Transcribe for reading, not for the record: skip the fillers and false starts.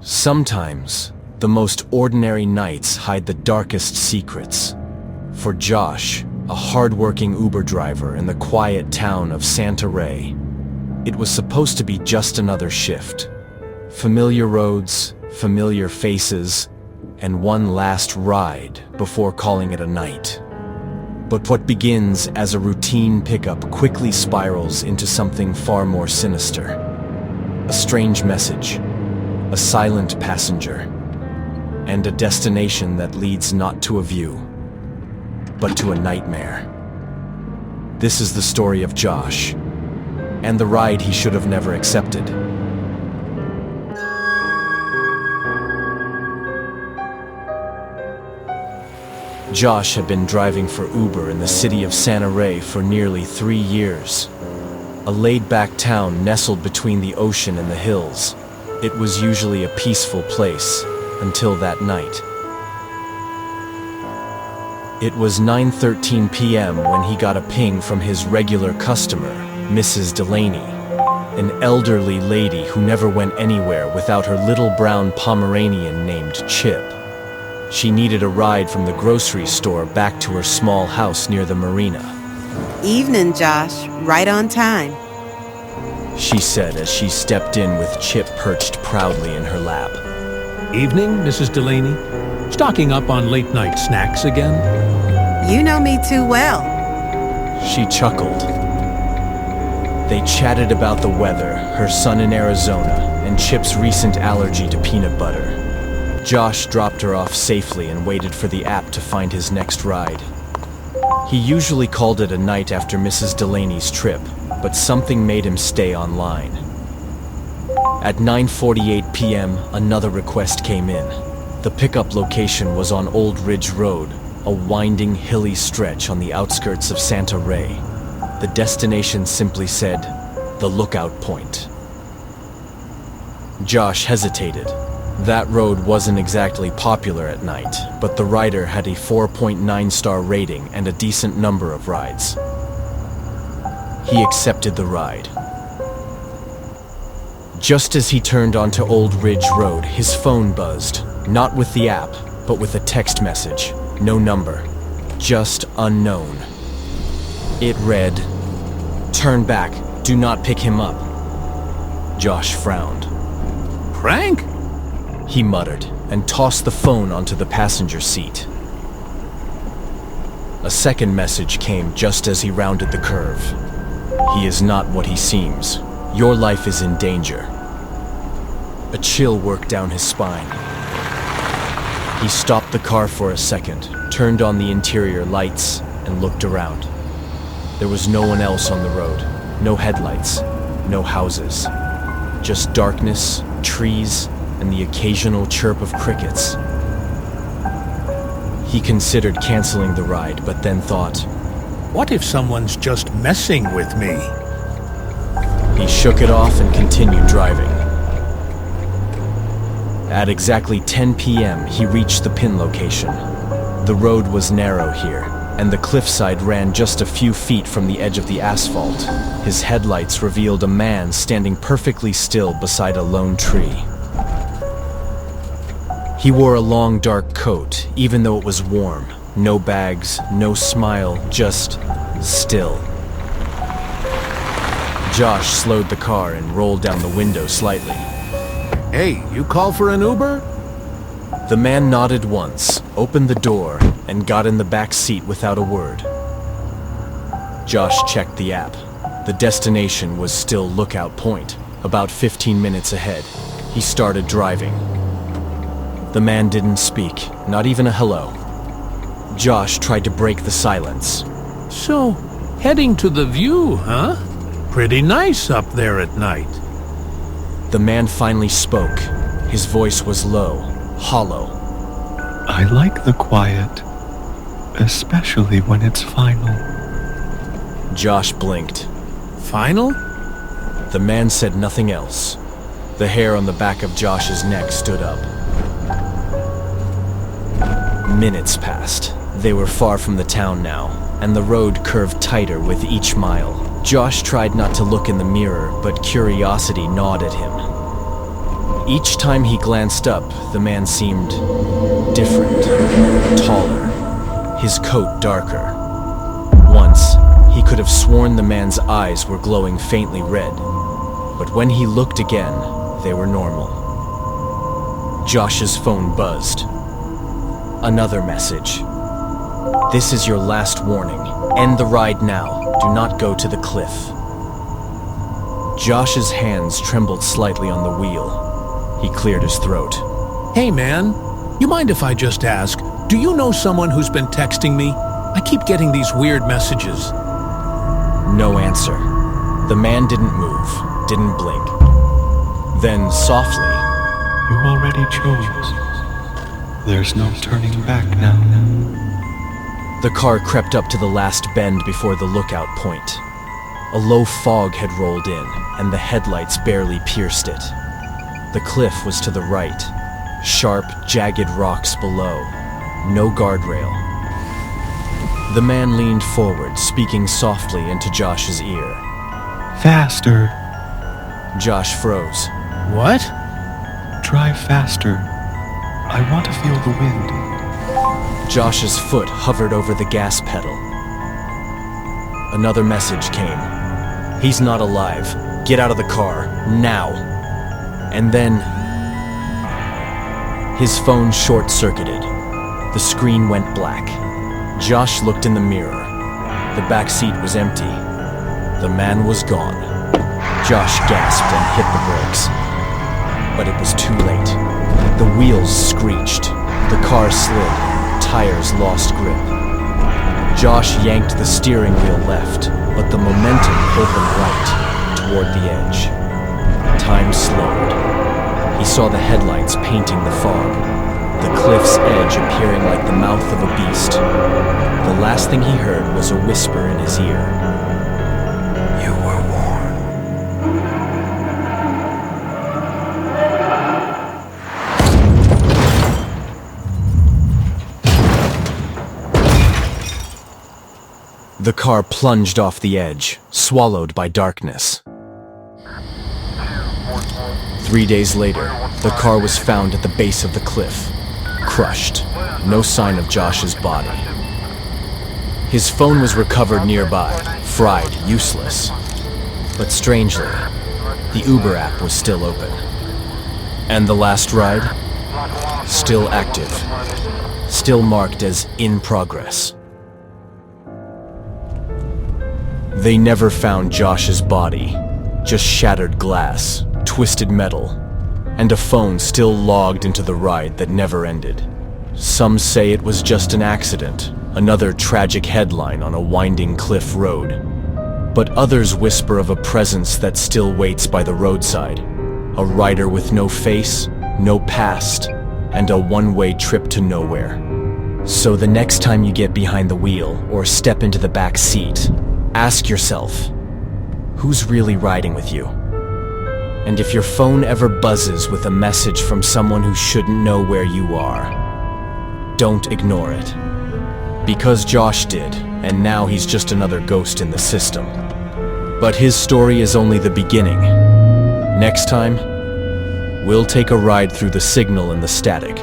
Sometimes, the most ordinary nights hide the darkest secrets. For Josh, a hard-working Uber driver in the quiet town of Santa Re, it was supposed to be just another shift. Familiar roads, familiar faces, and one last ride before calling it a night. But what begins as a routine pickup quickly spirals into something far more sinister. A strange message, a silent passenger, and a destination that leads not to a view, but to a nightmare. This is the story of Josh, and the ride he should have never accepted. Josh had been driving for Uber in the city of Santa Re for nearly 3 years. A laid-back town nestled between the ocean and the hills. It was usually a peaceful place, until that night. It was 9:13 p.m. when he got a ping from his regular customer, Mrs. Delaney, an elderly lady who never went anywhere without her little brown Pomeranian named Chip. She needed a ride from the grocery store back to her small house near the marina. Evening, Josh. Right on time. She said as she stepped in with Chip perched proudly in her lap. Evening, Mrs. Delaney. Stocking up on late-night snacks again? You know me too well. She chuckled. They chatted about the weather, her son in Arizona, and Chip's recent allergy to peanut butter. Josh dropped her off safely and waited for the app to find his next ride. He usually called it a night after Mrs. Delaney's trip, but something made him stay online. At 9:48 p.m., another request came in. The pickup location was on Old Ridge Road, a winding, hilly stretch on the outskirts of Santa Re. The destination simply said, the lookout point. Josh hesitated. That road wasn't exactly popular at night, but the rider had a 4.9-star rating and a decent number of rides. He accepted the ride. Just as he turned onto Old Ridge Road, his phone buzzed, not with the app, but with a text message. No number, just unknown. It read, "Turn back, do not pick him up." Josh frowned. Prank? He muttered and tossed the phone onto the passenger seat. A second message came just as he rounded the curve. "He is not what he seems. Your life is in danger." A chill worked down his spine. He stopped the car for a second, turned on the interior lights, and looked around. There was no one else on the road. No headlights, no houses. Just darkness, trees, and the occasional chirp of crickets. He considered canceling the ride, but then thought, What if someone's just messing with me? He shook it off and continued driving. At exactly 10 p.m., he reached the pin location. The road was narrow here, and the cliffside ran just a few feet from the edge of the asphalt. His headlights revealed a man standing perfectly still beside a lone tree. He wore a long, dark coat, even though it was warm. No bags, no smile, just still. Josh slowed the car and rolled down the window slightly. Hey, you call for an Uber? The man nodded once, opened the door, and got in the back seat without a word. Josh checked the app. The destination was still Lookout Point, about 15 minutes ahead. He started driving. The man didn't speak, not even a hello. Josh tried to break the silence. So, heading to the view, huh? Pretty nice up there at night. The man finally spoke. His voice was low, hollow. I like the quiet, especially when it's final. Josh blinked. Final? The man said nothing else. The hair on the back of Josh's neck stood up. Minutes passed. They were far from the town now, and the road curved tighter with each mile. Josh tried not to look in the mirror, but curiosity gnawed at him. Each time he glanced up, the man seemed different, taller, his coat darker. Once, he could have sworn the man's eyes were glowing faintly red, but when he looked again, they were normal. Josh's phone buzzed. Another message. This is your last warning. End the ride now. Do not go to the cliff. Josh's hands trembled slightly on the wheel. He cleared his throat. Hey man, you mind if I just ask, do you know someone who's been texting me? I keep getting these weird messages. No answer. The man didn't move, didn't blink. Then, softly, You already chose. There's no turning back now. the car crept up to the last bend before the lookout point. A low fog had rolled in, and the headlights barely pierced it. The cliff was to the right, sharp, jagged rocks below, no guardrail. The man leaned forward, speaking softly into Josh's ear. Faster! Josh froze. What? Drive faster. I want to feel the wind. Josh's foot hovered over the gas pedal. Another message came. He's not alive. Get out of the car, now. And then, his phone short-circuited. The screen went black. Josh looked in the mirror. The back seat was empty. The man was gone. Josh gasped and hit the brakes. But it was too late. The wheels screeched. The car slid. Tires lost grip. Josh yanked the steering wheel left, but the momentum pulled them right, toward the edge. Time slowed. He saw the headlights painting the fog, the cliff's edge appearing like the mouth of a beast. The last thing he heard was a whisper in his ear. You were warned. The car plunged off the edge, swallowed by darkness. 3 days later, the car was found at the base of the cliff, crushed, no sign of Josh's body. His phone was recovered nearby, fried, useless. But strangely, the Uber app was still open. And the last ride? Still active, still marked as in progress. They never found Josh's body, just shattered glass, twisted metal, and a phone still logged into the ride that never ended. Some say it was just an accident, another tragic headline on a winding cliff road. But others whisper of a presence that still waits by the roadside, a rider with no face, no past, and a one-way trip to nowhere. So the next time you get behind the wheel or step into the back seat, ask yourself, who's really riding with you? And if your phone ever buzzes with a message from someone who shouldn't know where you are, don't ignore it. Because Josh did, and now he's just another ghost in the system. But his story is only the beginning. Next time, we'll take a ride through the signal and the static,